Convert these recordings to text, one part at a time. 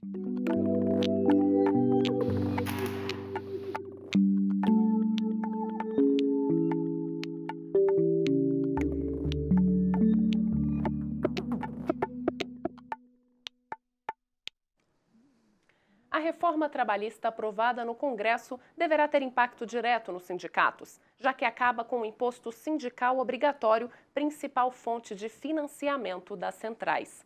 A reforma trabalhista aprovada no Congresso deverá ter impacto direto nos sindicatos, já que acaba com o imposto sindical obrigatório, principal fonte de financiamento das centrais.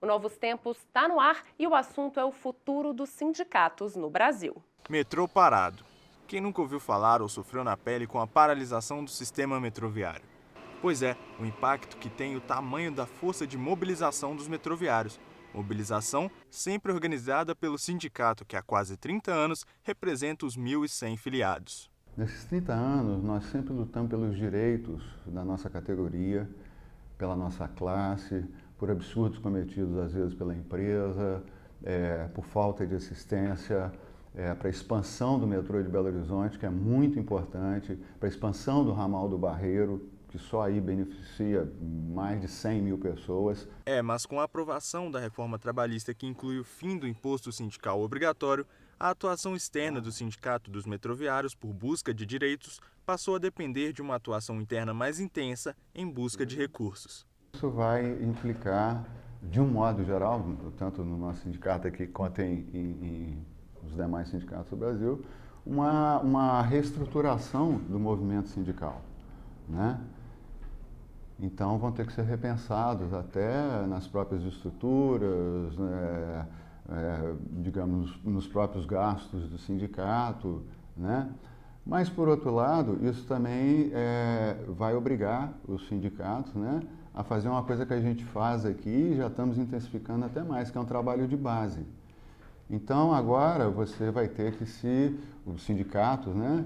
O Novos Tempos está no ar e o assunto é o futuro dos sindicatos no Brasil. Metrô parado. Quem nunca ouviu falar ou sofreu na pele com a paralisação do sistema metroviário? Pois é, o impacto que tem o tamanho da força de mobilização dos metroviários. Mobilização sempre organizada pelo sindicato, que há quase 30 anos representa os 1.100 filiados. Nesses 30 anos, nós sempre lutamos pelos direitos da nossa categoria, pela nossa classe, por absurdos cometidos às vezes pela empresa, por falta de assistência, para a expansão do metrô de Belo Horizonte, que é muito importante, para a expansão do ramal do Barreiro, que só aí beneficia mais de 100 mil pessoas. Mas com a aprovação da reforma trabalhista que inclui o fim do imposto sindical obrigatório, a atuação externa do Sindicato dos Metroviários por busca de direitos passou a depender de uma atuação interna mais intensa em busca de recursos. Isso vai implicar, de um modo geral, tanto no nosso sindicato aqui quanto nos demais sindicatos do Brasil, uma reestruturação do movimento sindical, né? Então vão ter que ser repensados até nas próprias estruturas, digamos, nos próprios gastos do sindicato, né? Mas, por outro lado, isso também vai obrigar os sindicatos, né, a fazer uma coisa que a gente faz aqui e já estamos intensificando até mais, que é um trabalho de base. Então, agora você vai ter que os sindicatos, né,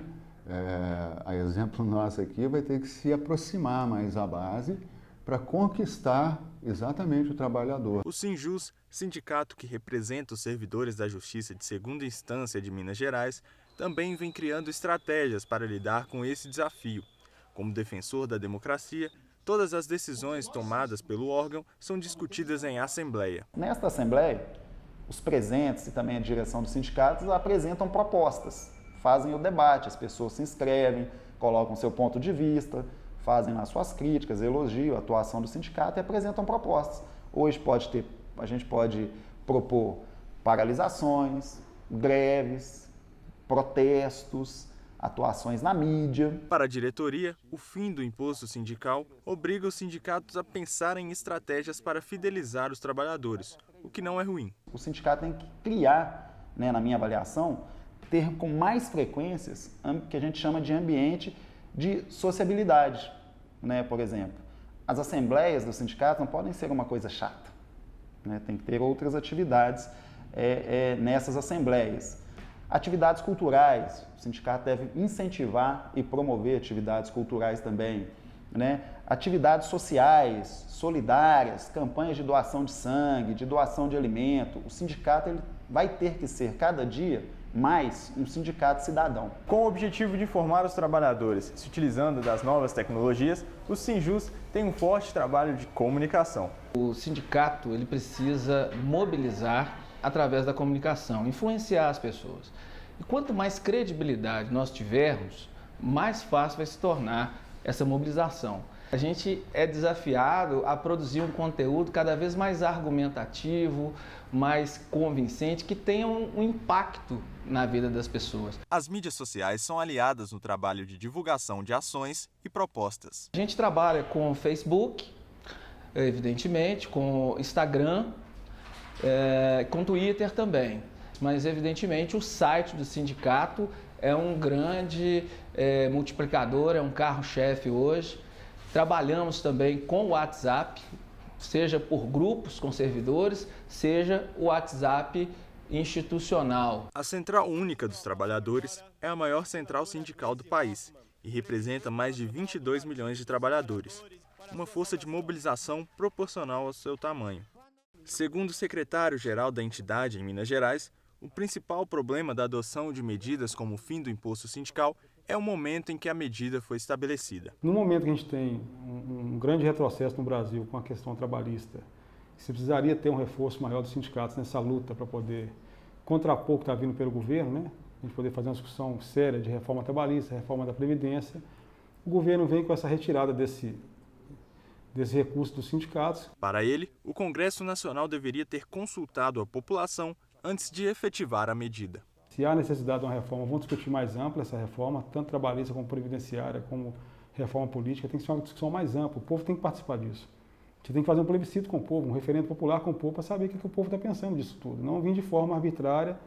a exemplo nosso aqui, vai ter que se aproximar mais à base para conquistar exatamente o trabalhador. O Sinjus, sindicato que representa os servidores da Justiça de Segunda Instância de Minas Gerais, também vem criando estratégias para lidar com esse desafio. Como defensor da democracia, todas as decisões tomadas pelo órgão são discutidas em assembleia. Nesta assembleia, os presentes e também a direção dos sindicatos apresentam propostas, fazem o debate, as pessoas se inscrevem, colocam seu ponto de vista, fazem as suas críticas, elogiam a atuação do sindicato e apresentam propostas. Hoje a gente pode propor paralisações, greves, protestos, atuações na mídia. Para a diretoria, o fim do imposto sindical obriga os sindicatos a pensar em estratégias para fidelizar os trabalhadores, o que não é ruim. O sindicato tem que criar, na minha avaliação, ter com mais frequências que a gente chama de ambiente de sociabilidade, por exemplo. As assembleias do sindicato não podem ser uma coisa chata, tem que ter outras atividades nessas assembleias. Atividades culturais, o sindicato deve incentivar e promover atividades culturais também, Atividades sociais, solidárias, campanhas de doação de sangue, de doação de alimento. O sindicato ele vai ter que ser, cada dia, mais um sindicato cidadão. Com o objetivo de informar os trabalhadores, se utilizando das novas tecnologias, o Sinjus tem um forte trabalho de comunicação. O sindicato ele precisa mobilizar através da comunicação, influenciar as pessoas. E quanto mais credibilidade nós tivermos, mais fácil vai se tornar essa mobilização. A gente é desafiado a produzir um conteúdo cada vez mais argumentativo, mais convincente, que tenha um impacto na vida das pessoas. As mídias sociais são aliadas no trabalho de divulgação de ações e propostas. A gente trabalha com o Facebook, evidentemente, com Instagram, com Twitter também. Mas, evidentemente, o site do sindicato é um grande multiplicador, é um carro-chefe hoje. Trabalhamos também com o WhatsApp, seja por grupos com servidores, seja o WhatsApp institucional. A Central Única dos Trabalhadores é a maior central sindical do país e representa mais de 22 milhões de trabalhadores, uma força de mobilização proporcional ao seu tamanho. Segundo o secretário-geral da entidade em Minas Gerais, o principal problema da adoção de medidas como o fim do imposto sindical é o momento em que a medida foi estabelecida. No momento que a gente tem um grande retrocesso no Brasil com a questão trabalhista se precisaria ter um reforço maior dos sindicatos nessa luta para poder contrapor o que está vindo pelo governo, né? A gente poder fazer uma discussão séria de reforma trabalhista, reforma da Previdência. O governo vem com essa retirada desse recurso dos sindicatos. Para ele, o Congresso Nacional deveria ter consultado a população antes de efetivar a medida. Se há necessidade de uma reforma, vamos discutir mais ampla essa reforma, tanto trabalhista como previdenciária, como reforma política, tem que ser uma discussão mais ampla, o povo tem que participar disso. A gente tem que fazer um plebiscito com o povo, um referendo popular com o povo, para saber o que o povo está pensando disso tudo. Não vir de forma arbitrária,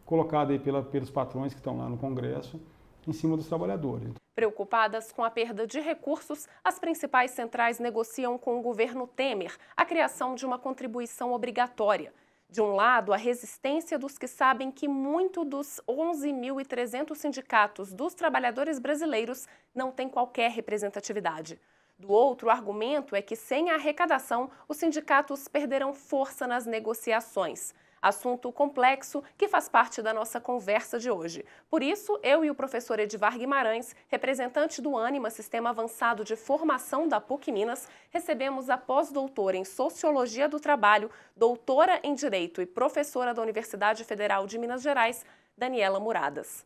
colocada aí pelos patrões que estão lá no Congresso, em cima dos trabalhadores. Preocupadas com a perda de recursos, as principais centrais negociam com o governo Temer a criação de uma contribuição obrigatória. De um lado, a resistência dos que sabem que muito dos 11.300 sindicatos dos trabalhadores brasileiros não tem qualquer representatividade. Do outro, o argumento é que sem a arrecadação, os sindicatos perderão força nas negociações. Assunto complexo que faz parte da nossa conversa de hoje. Por isso, eu e o professor Edivar Guimarães, representante do Ânima, Sistema Avançado de Formação da PUC Minas, recebemos a pós-doutora em Sociologia do Trabalho, doutora em Direito e professora da Universidade Federal de Minas Gerais, Daniela Muradas.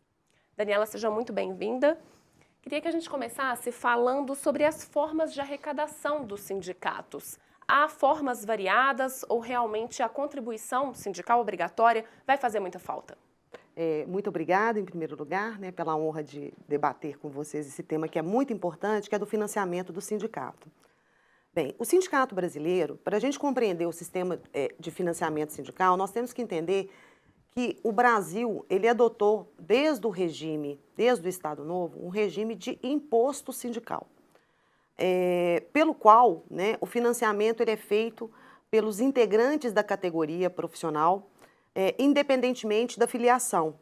Daniela, seja muito bem-vinda. Queria que a gente começasse falando sobre as formas de arrecadação dos sindicatos. Há formas variadas ou realmente a contribuição sindical obrigatória vai fazer muita falta? Muito obrigada, em primeiro lugar, né, pela honra de debater com vocês esse tema que é muito importante, que é do financiamento do sindicato. Bem, o sindicato brasileiro, para a gente compreender o sistema de financiamento sindical, nós temos que entender que o Brasil, ele adotou, desde o Estado Novo, um regime de imposto sindical. Pelo qual, né, o financiamento ele é feito pelos integrantes da categoria profissional, independentemente da filiação.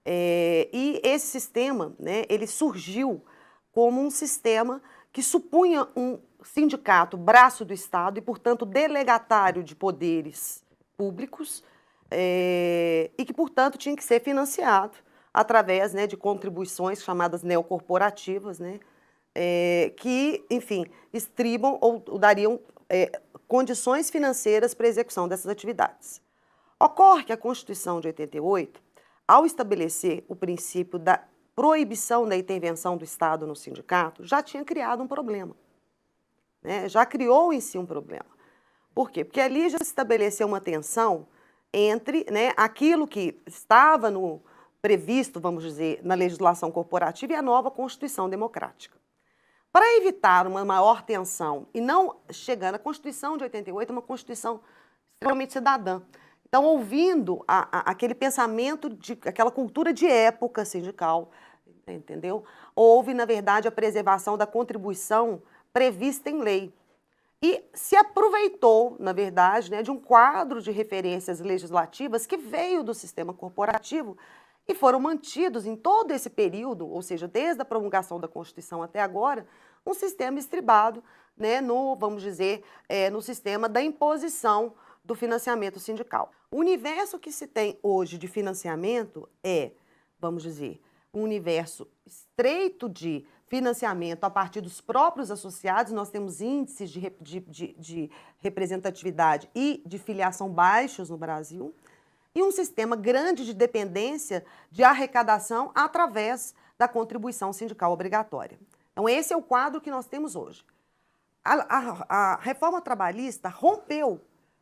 E esse sistema, né, ele surgiu como um sistema que supunha um sindicato braço do Estado e, portanto, delegatário de poderes públicos e que, portanto, tinha que ser financiado através, né, de contribuições chamadas neocorporativas, né, que, enfim, estribam ou dariam condições financeiras para a execução dessas atividades. Ocorre que a Constituição de 88, ao estabelecer o princípio da proibição da intervenção do Estado no sindicato, já tinha criado um problema, né? Já criou em si um problema. Por quê? Porque ali já se estabeleceu uma tensão entre, né, aquilo que estava previsto, vamos dizer, na legislação corporativa e a nova Constituição Democrática. Para evitar uma maior tensão e não chegando, a Constituição de 88 é uma Constituição extremamente cidadã. Então, ouvindo aquele pensamento, aquela cultura de época sindical, entendeu? Houve, na verdade, a preservação da contribuição prevista em lei. E se aproveitou, na verdade, né, de um quadro de referências legislativas que veio do sistema corporativo e foram mantidos em todo esse período, ou seja, desde a promulgação da Constituição até agora, um sistema estribado, né, vamos dizer, no sistema da imposição do financiamento sindical. O universo que se tem hoje de financiamento vamos dizer, um universo estreito de financiamento a partir dos próprios associados. Nós temos índices de representatividade e de filiação baixos no Brasil, e um sistema grande de dependência de arrecadação através da contribuição sindical obrigatória. Então, esse é o quadro que nós temos hoje. A reforma trabalhista rompeu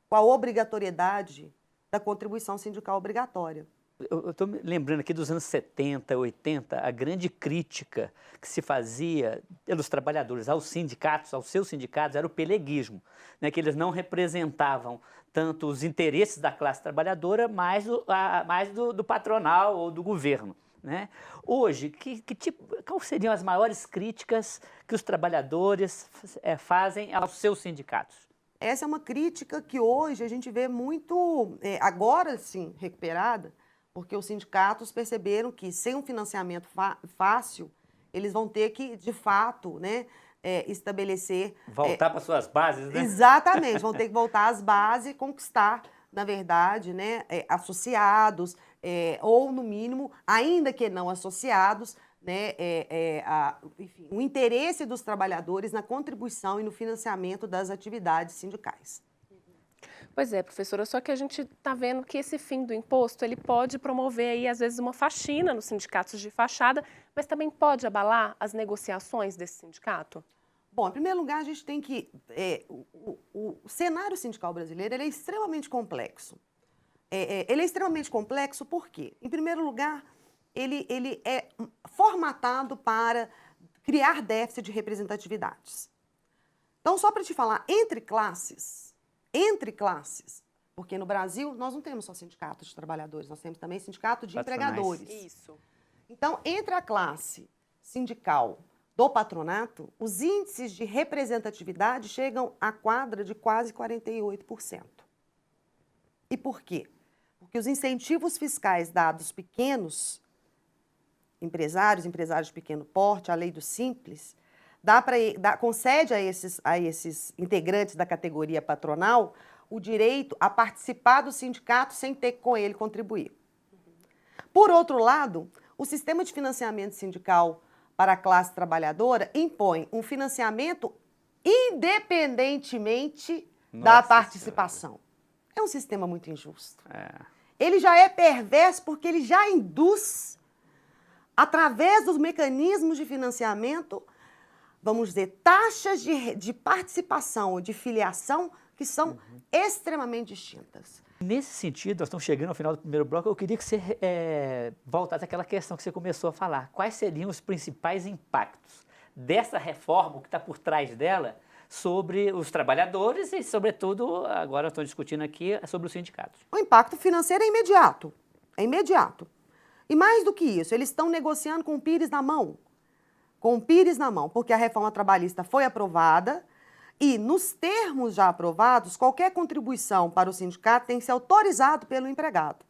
com a obrigatoriedade da contribuição sindical obrigatória. Eu estou me lembrando aqui dos anos 70, 80, a grande crítica que se fazia pelos trabalhadores aos sindicatos, aos seus sindicatos, era o peleguismo, né, que eles não representavam tanto os interesses da classe trabalhadora, mais do patronal ou do governo, né? Hoje, quais seriam as maiores críticas que os trabalhadores fazem aos seus sindicatos? Essa é uma crítica que hoje a gente vê muito, agora sim, recuperada, porque os sindicatos perceberam que sem um financiamento fácil, eles vão ter que, de fato, né, estabelecer... Voltar para suas bases, né? Exatamente, vão ter que voltar às bases e conquistar, na verdade, né, associados, ou, no mínimo, ainda que não associados, né, enfim, o interesse dos trabalhadores na contribuição e no financiamento das atividades sindicais. Pois é, professora, só que a gente está vendo que esse fim do imposto, ele pode promover aí, às vezes, uma faxina nos sindicatos de fachada, mas também pode abalar as negociações desse sindicato? Bom, em primeiro lugar, a gente tem que... o cenário sindical brasileiro ele é extremamente complexo. Ele é extremamente complexo por quê? Em primeiro lugar, ele é formatado para criar déficit de representatividades. Então, só para te falar, entre classes, porque no Brasil nós não temos só sindicato de trabalhadores, nós temos também sindicato de empregadores. Isso. Então, entre a classe sindical do patronato, os índices de representatividade chegam à quadra de quase 48%. E por quê? Porque os incentivos fiscais dados pequenos, empresários de pequeno porte, a lei do Simples, concede a esses integrantes da categoria patronal o direito a participar do sindicato sem ter que com ele contribuir. Por outro lado, o sistema de financiamento sindical para a classe trabalhadora impõe um financiamento independentemente da participação. É um sistema muito injusto. Ele já é perverso porque ele já induz, através dos mecanismos de financiamento, vamos dizer, taxas de participação ou de filiação que são extremamente distintas. Nesse sentido, nós estamos chegando ao final do primeiro bloco, eu queria que você voltasse àquela questão que você começou a falar. Quais seriam os principais impactos dessa reforma, que está por trás dela, sobre os trabalhadores e, sobretudo, agora estou discutindo aqui, sobre os sindicatos? O impacto financeiro é imediato. É imediato. E mais do que isso, eles estão negociando com o Pires na mão. Porque a reforma trabalhista foi aprovada e, nos termos já aprovados, qualquer contribuição para o sindicato tem que ser autorizado pelo empregado.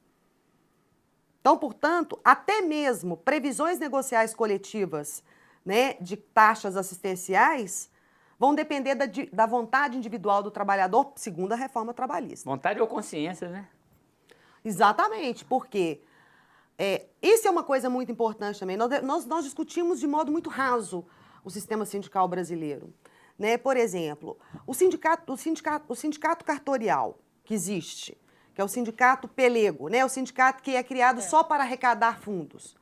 Então, portanto, até mesmo previsões negociais coletivas, né, de taxas assistenciais vão depender da vontade individual do trabalhador, segundo a reforma trabalhista. Vontade ou consciência, né? Exatamente, porque isso é uma coisa muito importante também. Nós discutimos de modo muito raso o sistema sindical brasileiro. Né? Por exemplo, o sindicato cartorial que existe, que é o sindicato pelego, né? O sindicato que é criado só para arrecadar fundos.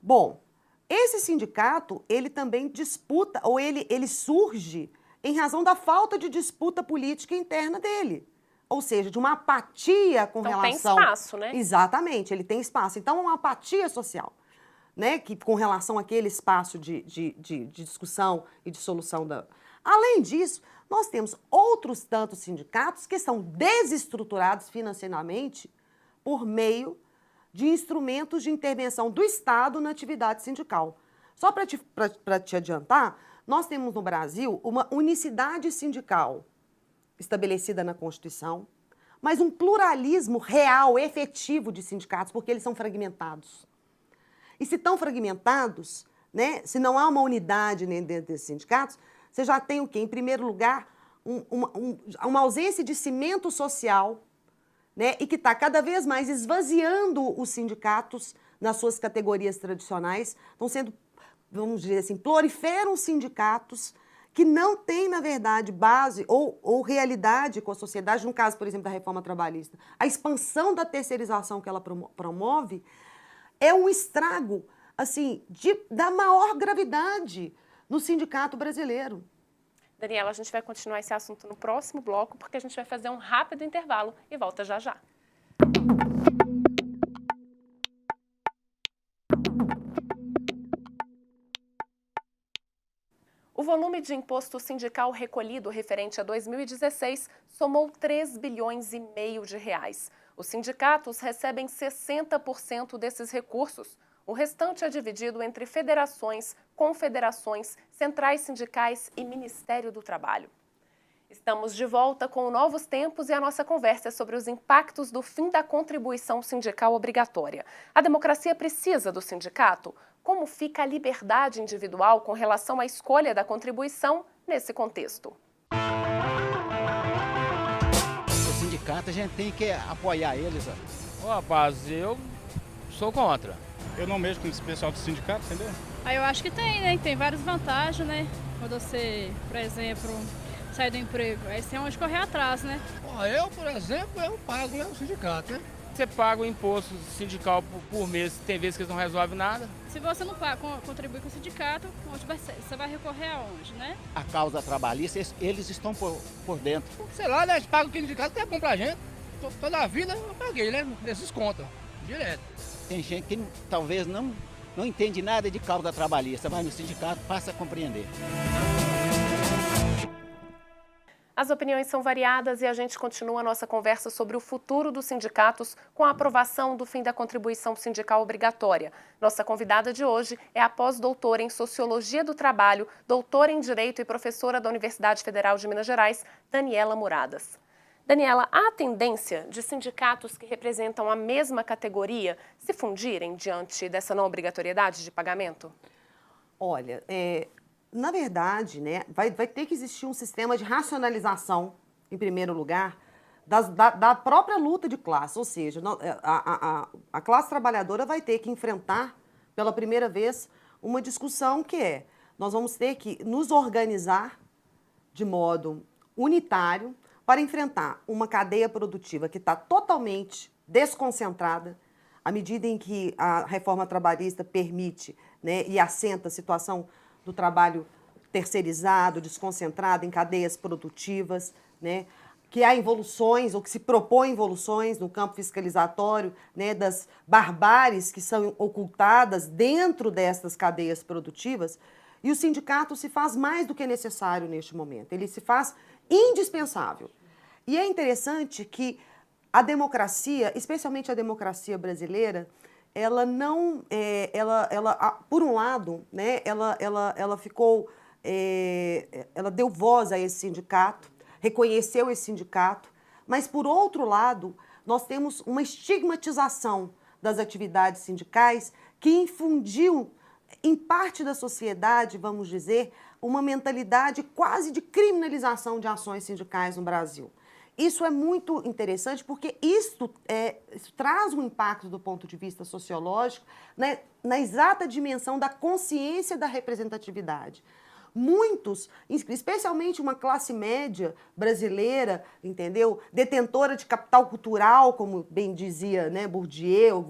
Bom, esse sindicato, ele também disputa, ou ele surge em razão da falta de disputa política interna dele. Ou seja, de uma apatia com relação... Então tem espaço, né? Exatamente, ele tem espaço. Então, uma apatia social, né? Que, com relação àquele espaço de discussão e de solução da... Além disso, nós temos outros tantos sindicatos que são desestruturados financeiramente por meio de instrumentos de intervenção do Estado na atividade sindical. Só para te adiantar, nós temos no Brasil uma unicidade sindical estabelecida na Constituição, mas um pluralismo real, efetivo de sindicatos, porque eles são fragmentados. E se estão fragmentados, né, se não há uma unidade dentro desses sindicatos, você já tem o quê? Em primeiro lugar, uma ausência de cimento social, né, e que está cada vez mais esvaziando os sindicatos nas suas categorias tradicionais. Estão sendo, vamos dizer assim, proliferam sindicatos que não têm, na verdade, base ou realidade com a sociedade, no caso, por exemplo, da reforma trabalhista. A expansão da terceirização que ela promove é um estrago, assim, da maior gravidade no sindicato brasileiro. Daniela, a gente vai continuar esse assunto no próximo bloco, porque a gente vai fazer um rápido intervalo e volta já já. O volume de imposto sindical recolhido referente a 2016 somou 3 bilhões e meio de reais. Os sindicatos recebem 60% desses recursos. O restante é dividido entre federações, confederações, centrais sindicais e Ministério do Trabalho. Estamos de volta com o Novos Tempos e a nossa conversa é sobre os impactos do fim da contribuição sindical obrigatória. A democracia precisa do sindicato? Como fica a liberdade individual com relação à escolha da contribuição nesse contexto? O sindicato, a gente tem que apoiar eles. Ô, rapaz, eu sou contra. Eu não mexo com esse pessoal do sindicato, entendeu? Eu acho que tem, né? Tem várias vantagens, né? Quando você, por exemplo, sair do emprego. Aí você tem onde correr atrás, né? Eu, por exemplo, eu pago o sindicato, né? Você paga o imposto sindical por mês, tem vezes que eles não resolvem nada. Se você não contribui com o sindicato, você vai recorrer aonde, né? A causa trabalhista, eles estão por dentro. Sei lá, né? Eles pagam o sindicato que é bom pra gente. Toda a vida eu paguei, né? Desses contas, direto. Tem gente que talvez não entende nada de causa trabalhista, vai no sindicato, passa a compreender. As opiniões são variadas e a gente continua a nossa conversa sobre o futuro dos sindicatos com a aprovação do fim da contribuição sindical obrigatória. Nossa convidada de hoje é a pós-doutora em Sociologia do Trabalho, doutora em Direito e professora da Universidade Federal de Minas Gerais, Daniela Muradas. Daniela, há a tendência de sindicatos que representam a mesma categoria se fundirem diante dessa não obrigatoriedade de pagamento? Olha, na verdade, né, vai ter que existir um sistema de racionalização, em primeiro lugar, da própria luta de classe. Ou seja, a classe trabalhadora vai ter que enfrentar, pela primeira vez, uma discussão que nós vamos ter que nos organizar de modo unitário para enfrentar uma cadeia produtiva que está totalmente desconcentrada, à medida em que a reforma trabalhista permite, né, e assenta a situação do trabalho terceirizado, desconcentrado em cadeias produtivas, né, que há involuções ou que se propõem involuções no campo fiscalizatório, né, das barbáries que são ocultadas dentro dessas cadeias produtivas, e o sindicato se faz mais do que necessário neste momento, ele se faz indispensável. E é interessante que a democracia, especialmente a democracia brasileira, ela não, por um lado, né, ela ficou, ela deu voz a esse sindicato, reconheceu esse sindicato, mas por outro lado, nós temos uma estigmatização das atividades sindicais que infundiu em parte da sociedade, vamos dizer, uma mentalidade quase de criminalização de ações sindicais no Brasil. Isso é muito interessante porque isso traz um impacto do ponto de vista sociológico, né, na exata dimensão da consciência da representatividade. Muitos, especialmente uma classe média brasileira, entendeu? Detentora de capital cultural, como bem dizia, né, Bourdieu,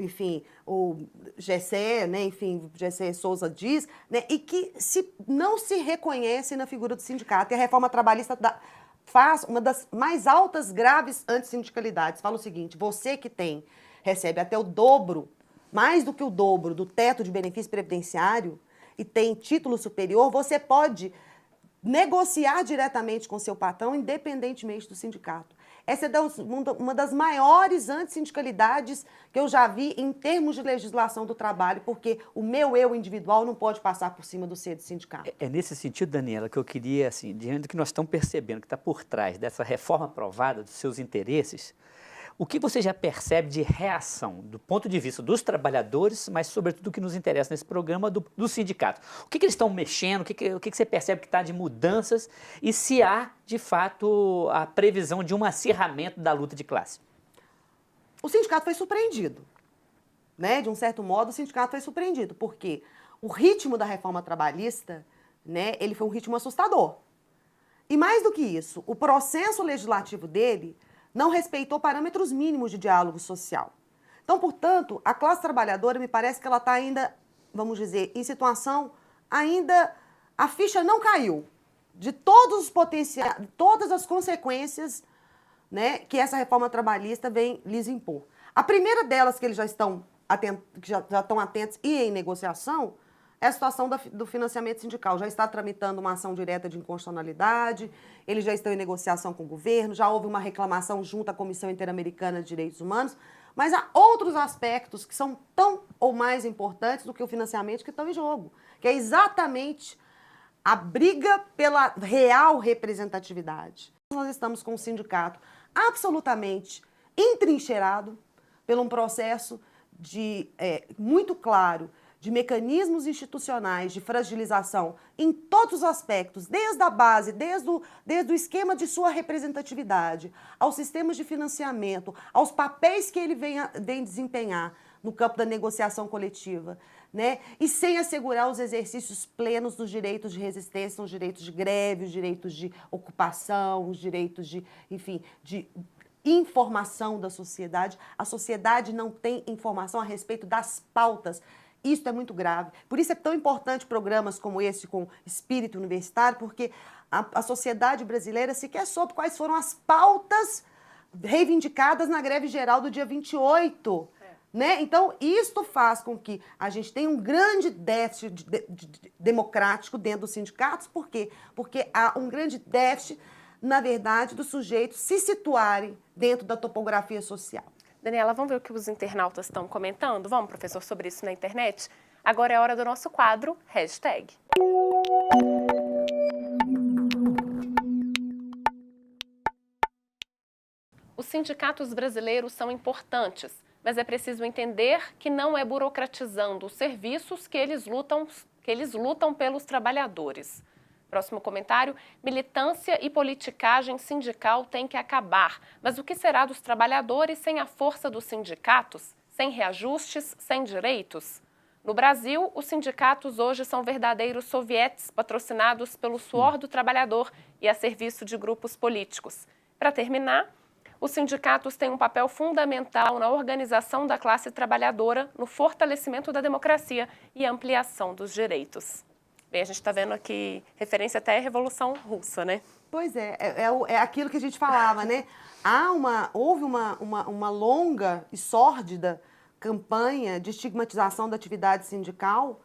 enfim, o Gessé, né, enfim, Gessé Souza diz, né, e que não se reconhece na figura do sindicato. E a reforma trabalhista faz uma das mais altas, graves antissindicalidades. Fala o seguinte: você que recebe até o dobro, mais do que o dobro do teto de benefício previdenciário, e tem título superior, você pode negociar diretamente com seu patrão, independentemente do sindicato. Essa é uma das maiores antissindicalidades que eu já vi em termos de legislação do trabalho, porque o meu eu individual não pode passar por cima do ser do sindicato. É nesse sentido, Daniela, que eu queria, assim, diante do que nós estamos percebendo, que está por trás dessa reforma aprovada, dos seus interesses, o que você já percebe de reação do ponto de vista dos trabalhadores, mas sobretudo o que nos interessa nesse programa do sindicato? O que eles estão mexendo, o que você percebe que está de mudanças e se há, de fato, a previsão de um acirramento da luta de classe? O sindicato foi surpreendido, né? De um certo modo, o sindicato foi surpreendido, porque o ritmo da reforma trabalhista, né, ele foi um ritmo assustador. E mais do que isso, o processo legislativo dele não respeitou parâmetros mínimos de diálogo social. Então, portanto, a classe trabalhadora, me parece que ela está ainda, vamos dizer, em situação, ainda a ficha não caiu de todos os potenciais, todas as consequências, né, que essa reforma trabalhista vem lhes impor. A primeira delas que eles já estão atentos e em negociação é a situação do financiamento sindical. Já está tramitando uma ação direta de inconstitucionalidade, eles já estão em negociação com o governo, já houve uma reclamação junto à Comissão Interamericana de Direitos Humanos, mas há outros aspectos que são tão ou mais importantes do que o financiamento que estão em jogo, que é exatamente a briga pela real representatividade. Nós estamos com um sindicato absolutamente entrincheirado por um processo muito claro de mecanismos institucionais de fragilização em todos os aspectos, desde a base, desde o esquema de sua representatividade, aos sistemas de financiamento, aos papéis que ele vem desempenhar no campo da negociação coletiva, né? E sem assegurar os exercícios plenos dos direitos de resistência, os direitos de greve, os direitos de ocupação, os direitos de, enfim, de informação da sociedade. A sociedade não tem informação a respeito das pautas. Isso é muito grave. Por isso é tão importante programas como esse, com espírito universitário, porque a sociedade brasileira sequer soube quais foram as pautas reivindicadas na greve geral do dia 28. Né? Então, isto faz com que a gente tenha um grande déficit democrático dentro dos sindicatos. Por quê? Porque há um grande déficit, na verdade, dos sujeitos se situarem dentro da topografia social. Daniela, vamos ver o que os internautas estão comentando? Vamos, professor, sobre isso na internet? Agora é a hora do nosso quadro, hashtag. Os sindicatos brasileiros são importantes, mas é preciso entender que não é burocratizando os serviços que eles lutam pelos trabalhadores. Próximo comentário, militância e politicagem sindical têm que acabar. Mas o que será dos trabalhadores sem a força dos sindicatos? Sem reajustes, sem direitos? No Brasil, os sindicatos hoje são verdadeiros sovietes patrocinados pelo suor do trabalhador e a serviço de grupos políticos. Para terminar, os sindicatos têm um papel fundamental na organização da classe trabalhadora, no fortalecimento da democracia e ampliação dos direitos. Bem, a gente está vendo aqui referência até à Revolução Russa, né? Pois é aquilo que a gente falava, né? Houve uma longa e sórdida campanha de estigmatização da atividade sindical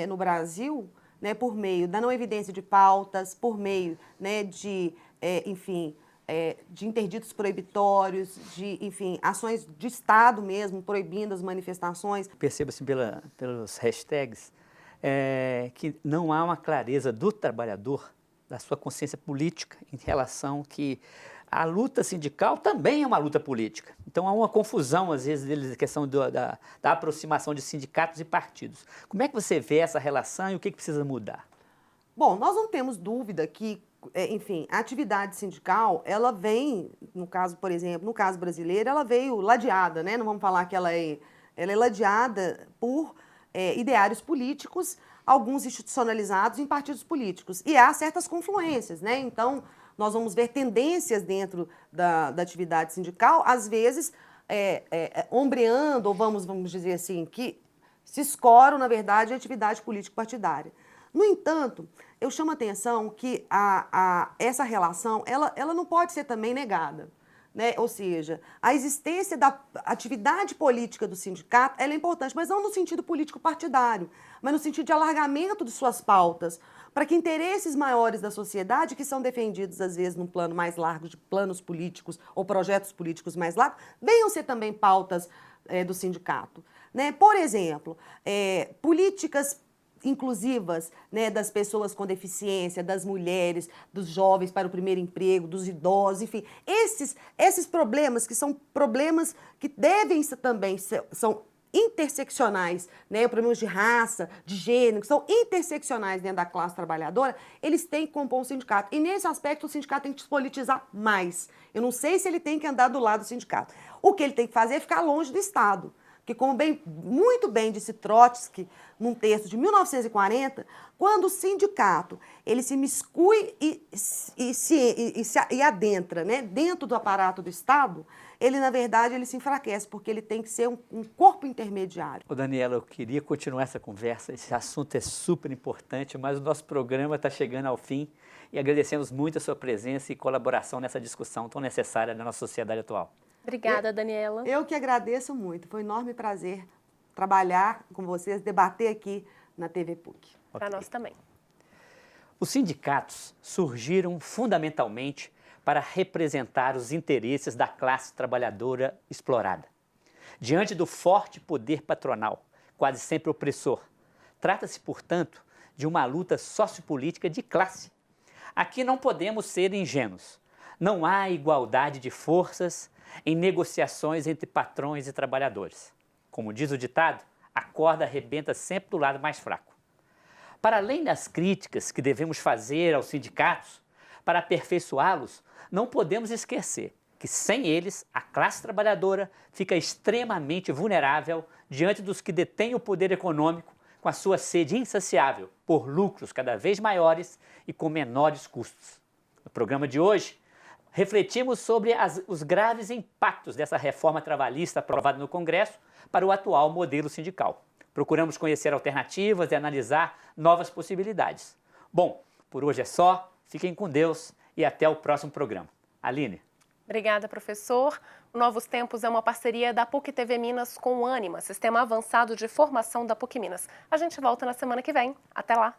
no Brasil, né, por meio da não evidência de pautas, por meio, né, de interditos proibitórios, de, enfim, ações de Estado mesmo, proibindo as manifestações. Perceba assim pelos hashtags, que não há uma clareza do trabalhador, da sua consciência política, em relação que a luta sindical também é uma luta política. Então há uma confusão, às vezes, deles, a questão da aproximação de sindicatos e partidos. Como é que você vê essa relação e o que precisa mudar? Bom, nós não temos dúvida que, enfim, a atividade sindical, ela vem, no caso, por exemplo, no caso brasileiro, ela veio ladeada, né? Não vamos falar que ela é ladeada por ideários políticos, alguns institucionalizados em partidos políticos. E há certas confluências, né? Então, nós vamos ver tendências dentro da atividade sindical, às vezes ombreando, ou vamos dizer assim, que se escoram, na verdade, a atividade político-partidária. No entanto, eu chamo a atenção que essa relação, ela não pode ser também negada. Né? Ou seja, a existência da atividade política do sindicato ela é importante, mas não no sentido político-partidário, mas no sentido de alargamento de suas pautas, para que interesses maiores da sociedade, que são defendidos às vezes num plano mais largo, de planos políticos ou projetos políticos mais largos, venham ser também pautas do sindicato. Né? Por exemplo, políticas inclusivas, né, das pessoas com deficiência, das mulheres, dos jovens para o primeiro emprego, dos idosos, enfim, esses problemas que são problemas que devem ser também, são interseccionais, né, problemas de raça, de gênero, que são interseccionais dentro da classe trabalhadora, eles têm que compor um sindicato. E nesse aspecto o sindicato tem que despolitizar mais. Eu não sei se ele tem que andar do lado do sindicato. O que ele tem que fazer é ficar longe do Estado. Porque, como muito bem disse Trotsky, num texto de 1940, quando o sindicato ele se miscui e adentra, né, dentro do aparato do Estado, ele, na verdade, ele se enfraquece, porque ele tem que ser um corpo intermediário. Ô Daniela, eu queria continuar essa conversa, esse assunto é super importante, mas o nosso programa está chegando ao fim e agradecemos muito a sua presença e colaboração nessa discussão tão necessária na nossa sociedade atual. Obrigada, Daniela. Eu que agradeço muito. Foi um enorme prazer trabalhar com vocês, debater aqui na TV PUC. Para nós também. Os sindicatos surgiram fundamentalmente para representar os interesses da classe trabalhadora explorada. Diante do forte poder patronal, quase sempre opressor, trata-se, portanto, de uma luta sociopolítica de classe. Aqui não podemos ser ingênuos. Não há igualdade de forças em negociações entre patrões e trabalhadores. Como diz o ditado, a corda arrebenta sempre do lado mais fraco. Para além das críticas que devemos fazer aos sindicatos, para aperfeiçoá-los, não podemos esquecer que sem eles a classe trabalhadora fica extremamente vulnerável diante dos que detêm o poder econômico com a sua sede insaciável por lucros cada vez maiores e com menores custos. No programa de hoje, refletimos sobre os graves impactos dessa reforma trabalhista aprovada no Congresso para o atual modelo sindical. Procuramos conhecer alternativas e analisar novas possibilidades. Bom, por hoje é só, fiquem com Deus e até o próximo programa. Aline. Obrigada, professor. O Novos Tempos é uma parceria da PUC TV Minas com o Ânima, Sistema Avançado de Formação da PUC Minas. A gente volta na semana que vem. Até lá!